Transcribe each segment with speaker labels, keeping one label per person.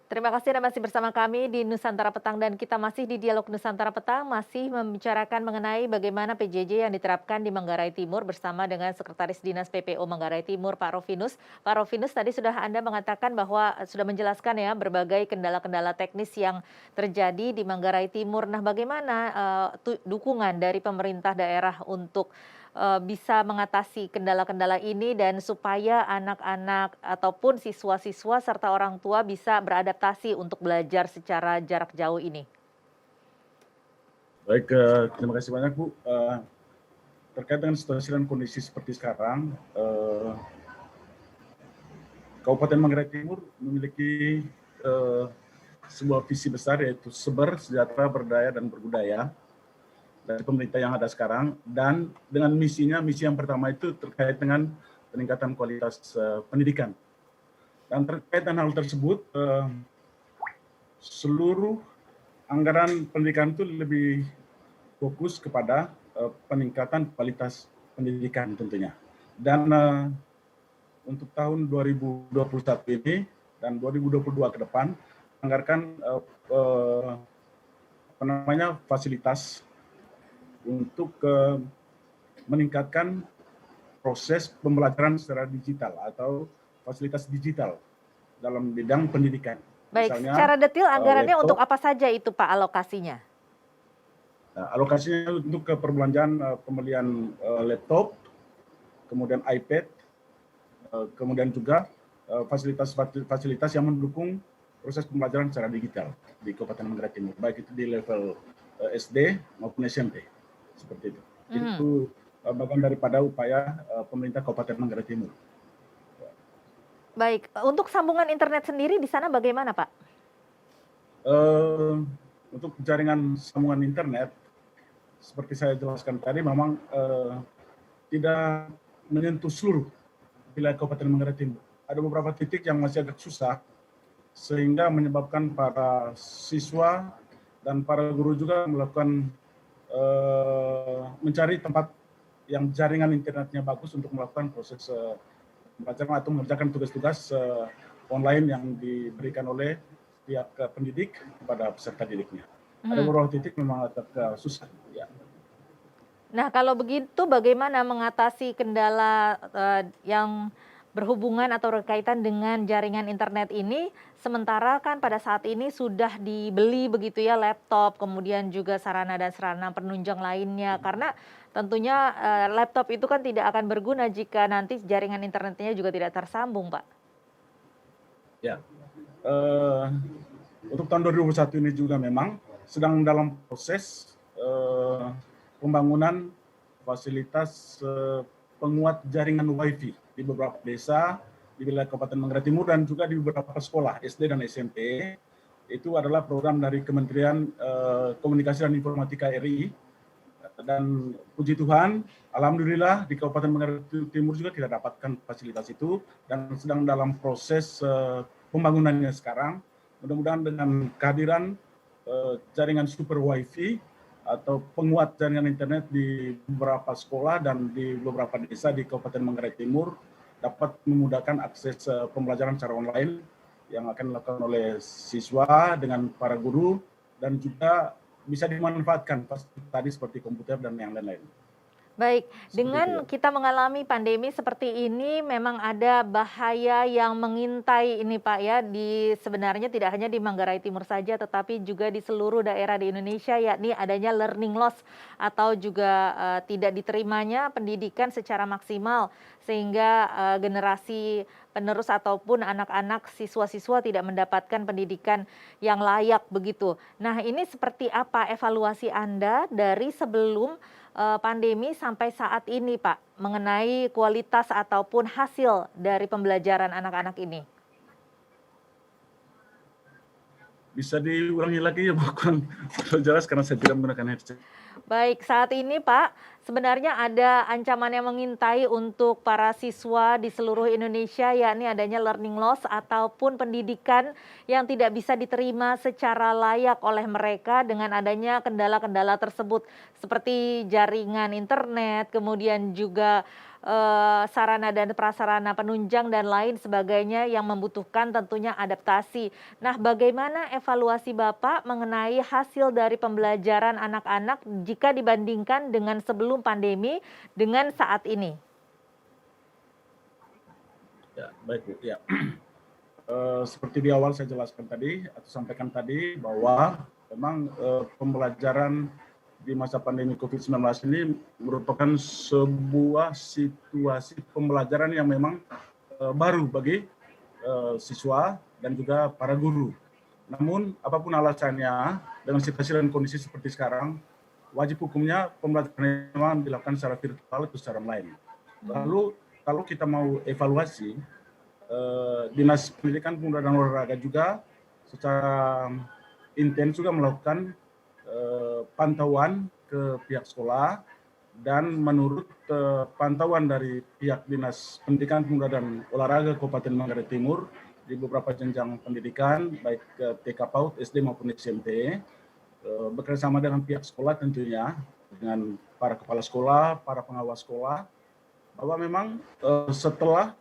Speaker 1: Terima kasih Anda masih bersama kami di Nusantara Petang dan kita masih di Dialog Nusantara Petang masih membicarakan mengenai bagaimana PJJ yang diterapkan di Manggarai Timur bersama dengan Sekretaris Dinas PPO Manggarai Timur Pak Rovinus. Pak Rovinus tadi sudah Anda mengatakan bahwa sudah menjelaskan ya berbagai kendala-kendala teknis yang terjadi di Manggarai Timur. Nah, bagaimana dukungan dari pemerintah daerah untuk bisa mengatasi kendala-kendala ini dan supaya anak-anak ataupun siswa-siswa serta orang tua bisa beradaptasi untuk belajar secara jarak jauh ini?
Speaker 2: Baik, terima kasih banyak Bu. Terkait dengan situasi dan kondisi seperti sekarang, Kabupaten Manggarai Timur memiliki sebuah visi besar yaitu seber, sejahtera, berdaya, dan berbudaya dari pemerintah yang ada sekarang. Dan dengan misi yang pertama itu terkait dengan peningkatan kualitas pendidikan. Dan terkait dengan hal tersebut, seluruh anggaran pendidikan itu lebih fokus kepada peningkatan kualitas pendidikan tentunya. Dan untuk tahun 2021 ini dan 2022 ke depan anggarkan fasilitas untuk meningkatkan proses pembelajaran secara digital atau fasilitas digital dalam bidang pendidikan.
Speaker 1: Baik,
Speaker 2: Misalnya
Speaker 1: secara detail anggarannya untuk
Speaker 2: laptop.
Speaker 1: apa saja itu Pak alokasinya?
Speaker 2: Nah, alokasinya untuk perbelanjaan pembelian laptop, kemudian iPad, kemudian juga fasilitas yang mendukung proses pembelajaran secara digital di Kabupaten Manggarai Timur, baik itu di level SD maupun SMP, seperti itu. Itu bagian daripada upaya pemerintah Kabupaten Manggarai Timur.
Speaker 1: Baik, untuk sambungan internet sendiri di sana bagaimana Pak?
Speaker 2: Untuk jaringan sambungan internet, seperti saya jelaskan tadi, memang tidak menyentuh seluruh wilayah Kabupaten Manggarai Timur. Ada beberapa titik yang masih agak susah, sehingga menyebabkan para siswa dan para guru juga melakukan mencari tempat yang jaringan internetnya bagus untuk melakukan proses pembelajaran atau mengerjakan tugas-tugas online yang diberikan oleh pihak pendidik kepada peserta didiknya. Ada beberapa titik memang agak susah. Ya.
Speaker 1: Nah, kalau begitu bagaimana mengatasi kendala yang berhubungan atau berkaitan dengan jaringan internet ini, sementara kan pada saat ini sudah dibeli begitu ya laptop, kemudian juga sarana dan sarana penunjang lainnya. Karena tentunya laptop itu kan tidak akan berguna jika nanti jaringan internetnya juga tidak tersambung, Pak.
Speaker 2: Ya, untuk tahun 2021 ini juga memang sedang dalam proses pembangunan fasilitas penguat jaringan WiFi di beberapa desa di wilayah Kabupaten Manggarai Timur dan juga di beberapa sekolah SD dan SMP. Itu adalah program dari Kementerian Komunikasi dan Informatika RI. Dan puji Tuhan, alhamdulillah di Kabupaten Manggarai Timur juga kita dapatkan fasilitas itu dan sedang dalam proses pembangunannya sekarang. Mudah-mudahan dengan kehadiran jaringan super wifi atau penguat jaringan internet di beberapa sekolah dan di beberapa desa di Kabupaten Manggarai Timur dapat memudahkan akses pembelajaran secara online yang akan dilakukan oleh siswa dengan para guru dan juga bisa dimanfaatkan tadi seperti komputer dan yang lain-lain.
Speaker 1: Baik,
Speaker 2: Seperti itu
Speaker 1: dengan
Speaker 2: ya.
Speaker 1: kita mengalami pandemi seperti ini memang ada bahaya yang mengintai ini Pak ya, sebenarnya tidak hanya di Manggarai Timur saja tetapi juga di seluruh daerah di Indonesia, yakni adanya learning loss atau juga tidak diterimanya pendidikan secara maksimal sehingga generasi penerus ataupun anak-anak siswa-siswa tidak mendapatkan pendidikan yang layak begitu. Nah, ini seperti apa evaluasi Anda dari sebelum pandemi sampai saat ini Pak, mengenai kualitas ataupun hasil dari pembelajaran anak-anak ini?
Speaker 2: Bisa diulangi lagi ya Bu, kurang jelas karena saya tidak menggunakan headset.
Speaker 1: Baik, saat ini Pak, sebenarnya ada ancaman yang mengintai untuk para siswa di seluruh Indonesia, yakni adanya learning loss ataupun pendidikan yang tidak bisa diterima secara layak oleh mereka dengan adanya kendala-kendala tersebut, seperti jaringan internet, kemudian juga sarana dan prasarana penunjang dan lain sebagainya yang membutuhkan tentunya adaptasi. Nah, bagaimana evaluasi Bapak mengenai hasil dari pembelajaran anak-anak jika dibandingkan dengan sebelum pandemi dengan saat ini?
Speaker 2: Ya, baik Bu. Ya. Seperti di awal saya jelaskan tadi atau sampaikan tadi bahwa memang pembelajaran di masa pandemi COVID-19 ini merupakan sebuah situasi pembelajaran yang memang baru bagi siswa dan juga para guru. Namun apapun alasannya, dengan situasi dan kondisi seperti sekarang, wajib hukumnya pembelajaran memang dilakukan secara virtual atau secara online. Lalu kalau kita mau evaluasi, Dinas Pendidikan Pemuda dan Olahraga juga secara intens juga melakukan pantauan ke pihak sekolah, dan menurut pantauan dari pihak Dinas Pendidikan Pemuda dan Olahraga Kabupaten Manggarai Timur di beberapa jenjang pendidikan baik TK PAUD, SD maupun SMP, bekerjasama dengan pihak sekolah tentunya, dengan para kepala sekolah, para pengawas sekolah, bahwa memang setelah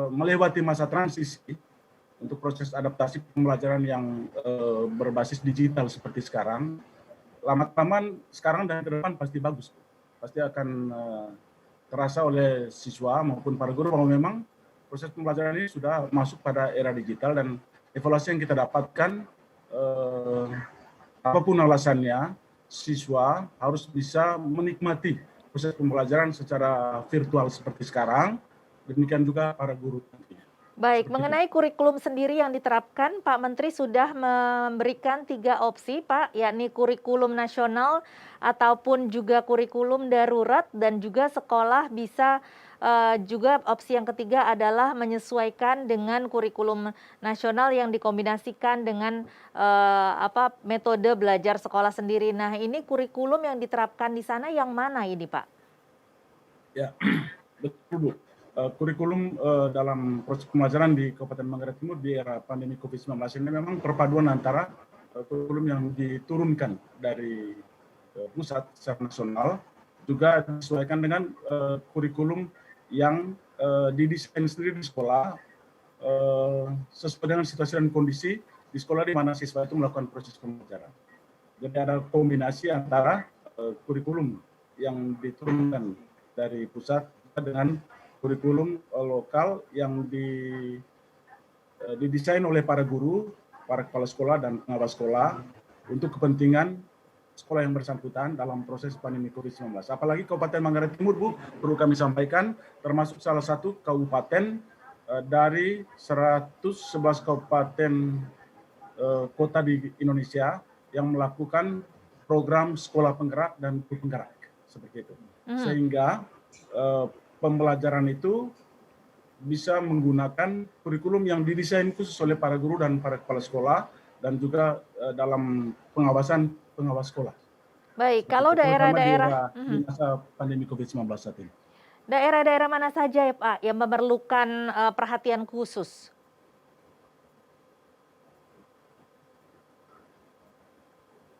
Speaker 2: melewati masa transisi untuk proses adaptasi pembelajaran yang berbasis digital seperti sekarang, lama-kelamaan sekarang dan ke depan pasti bagus. Pasti akan terasa oleh siswa maupun para guru bahwa memang proses pembelajaran ini sudah masuk pada era digital, dan evaluasi yang kita dapatkan, apapun alasannya, siswa harus bisa menikmati proses pembelajaran secara virtual seperti sekarang. Demikian juga para guru nantinya.
Speaker 1: Baik,
Speaker 2: Seperti itu.
Speaker 1: mengenai kurikulum sendiri yang diterapkan, Pak Menteri sudah memberikan 3 opsi, Pak, yakni kurikulum nasional ataupun juga kurikulum darurat dan juga sekolah bisa juga opsi yang ketiga adalah menyesuaikan dengan kurikulum nasional yang dikombinasikan dengan metode belajar sekolah sendiri. Nah, ini kurikulum yang diterapkan di sana yang mana ini, Pak?
Speaker 2: Ya, betul Bu. Kurikulum dalam proses pembelajaran di Kabupaten Manggarai Timur di era pandemi COVID-19 ini memang perpaduan antara kurikulum yang diturunkan dari pusat secara nasional, juga disesuaikan dengan kurikulum yang didesain sendiri di sekolah sesuai dengan situasi dan kondisi di sekolah di mana siswa itu melakukan proses pembelajaran. Jadi ada kombinasi antara kurikulum yang diturunkan dari pusat dengan kurikulum lokal yang didesain oleh para guru, para kepala sekolah dan pengawas sekolah untuk kepentingan sekolah yang bersangkutan dalam proses pandemi COVID-19. Apalagi Kabupaten Manggarai Timur, Bu, perlu kami sampaikan, termasuk salah satu kabupaten dari 111 kabupaten kota di Indonesia yang melakukan program sekolah penggerak dan guru penggerak, seperti itu. Sehingga pembelajaran itu bisa menggunakan kurikulum yang didesain khusus oleh para guru dan para kepala sekolah, dan juga dalam pengawasan pengawas sekolah.
Speaker 1: Baik,
Speaker 2: Seperti
Speaker 1: kalau
Speaker 2: itu, terutama
Speaker 1: daerah-daerah
Speaker 2: di masa pandemi COVID-19 saat ini.
Speaker 1: daerah-daerah mana saja ya Pak yang memerlukan perhatian khusus?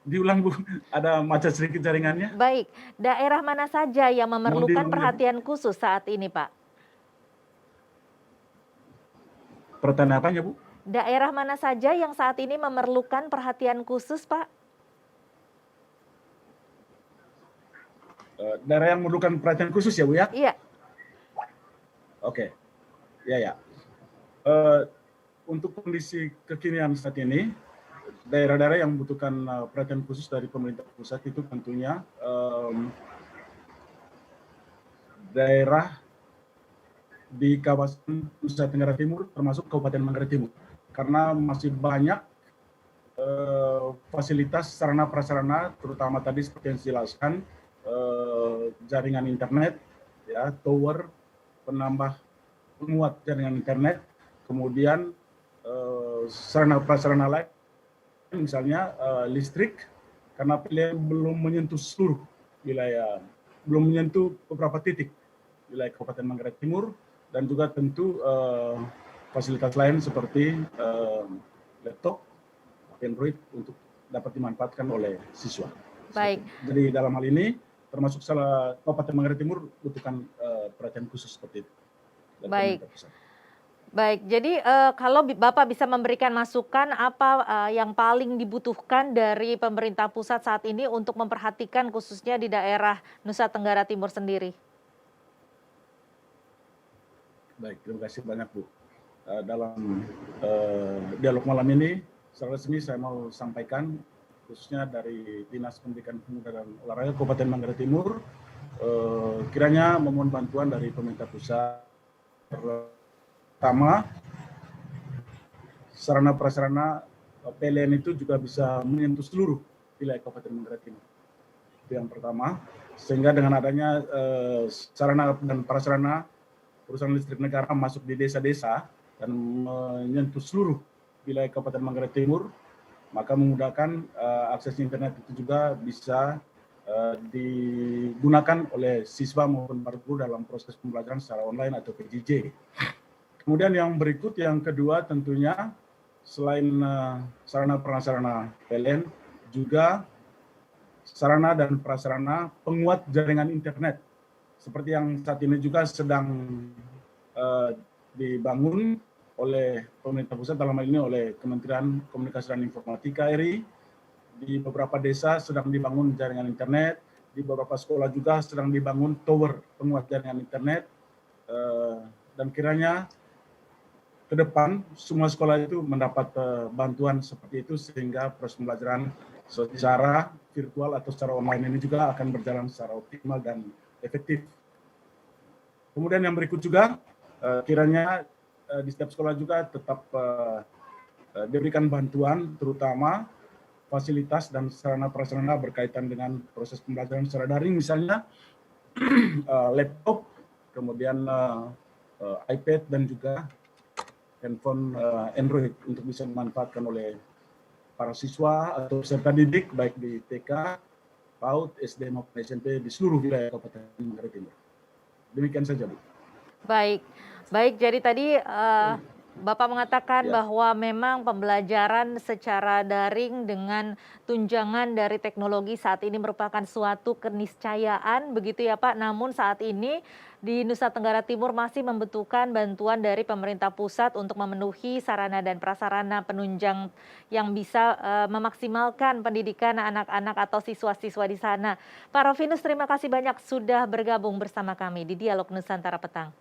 Speaker 2: Diulang Bu, ada macet sedikit jaringannya.
Speaker 1: Baik, daerah mana saja yang memerlukan
Speaker 2: diulang, Bu.
Speaker 1: perhatian khusus saat ini Pak?
Speaker 2: Pertanyaan apanya Bu?
Speaker 1: Daerah mana saja yang saat ini memerlukan perhatian khusus Pak?
Speaker 2: Daerah yang memerlukan perhatian khusus ya Bu ya?
Speaker 1: Iya.
Speaker 2: Oke, ya. Untuk kondisi kekinian saat ini, daerah-daerah yang membutuhkan perhatian khusus dari pemerintah pusat itu tentunya daerah di kawasan Nusa Tenggara Timur, termasuk Kabupaten Manggarai Timur, karena masih banyak fasilitas sarana prasarana, terutama tadi seperti yang dijelaskan, jaringan internet, ya, tower, penguat jaringan internet, kemudian sarana prasarana lain, misalnya listrik, karena PLN belum menyentuh seluruh wilayah, belum menyentuh beberapa titik wilayah Kabupaten Manggarai Timur, dan juga tentu fasilitas lain seperti laptop, Android untuk dapat dimanfaatkan oleh siswa.
Speaker 1: Baik.
Speaker 2: Jadi dalam hal ini termasuk salah Kabupaten Manggarai Timur butuhkan perhatian khusus seperti itu dari
Speaker 1: Baik.
Speaker 2: pemerintah pusat.
Speaker 1: Baik, jadi kalau Bapak bisa memberikan masukan apa yang paling dibutuhkan dari pemerintah pusat saat ini untuk memperhatikan khususnya di daerah Nusa Tenggara Timur sendiri?
Speaker 2: Baik, terima kasih banyak Bu. Dalam dialog malam ini, secara resmi saya mau sampaikan khususnya dari Dinas Pendidikan Pemuda dan Olahraga Kabupaten Manggarai Timur, kiranya memohon bantuan dari pemerintah pusat, pertama sarana prasarana PLN itu juga bisa menyentuh seluruh wilayah Kabupaten Manggarai Timur. Itu yang pertama, sehingga dengan adanya sarana dan prasarana perusahaan listrik negara masuk di desa-desa dan menyentuh seluruh wilayah Kabupaten Manggarai Timur, maka memudahkan akses internet itu juga bisa digunakan oleh siswa maupun para guru dalam proses pembelajaran secara online atau PJJ. Kemudian yang berikut, yang kedua tentunya selain sarana prasarana PLN, juga sarana dan prasarana penguat jaringan internet. Seperti yang saat ini juga sedang dibangun oleh pemerintah pusat, dalam hal ini oleh Kementerian Komunikasi dan Informatika RI. Di beberapa desa sedang dibangun jaringan internet, di beberapa sekolah juga sedang dibangun tower penguat jaringan internet, dan kiranya ke depan semua sekolah itu mendapat bantuan seperti itu sehingga proses pembelajaran secara virtual atau secara online ini juga akan berjalan secara optimal dan efektif. Kemudian yang berikut juga kiranya di setiap sekolah juga tetap diberikan bantuan, terutama fasilitas dan sarana prasarana berkaitan dengan proses pembelajaran secara daring, misalnya laptop, kemudian iPad dan juga handphone Android untuk bisa dimanfaatkan oleh para siswa atau peserta didik baik di TK, PAUD, SD maupun SMP di seluruh wilayah Kabupaten Manggarai Timur. Demikian saja, Bu.
Speaker 1: Baik, baik. Jadi tadi Bapak mengatakan
Speaker 2: Ya.
Speaker 1: bahwa memang pembelajaran secara daring dengan tunjangan dari teknologi saat ini merupakan suatu keniscayaan, begitu ya Pak. Namun saat ini di Nusa Tenggara Timur masih membutuhkan bantuan dari pemerintah pusat untuk memenuhi sarana dan prasarana penunjang yang bisa memaksimalkan pendidikan anak-anak atau siswa-siswa di sana. Pak Rovinus, terima kasih banyak sudah bergabung bersama kami di Dialog Nusantara Petang.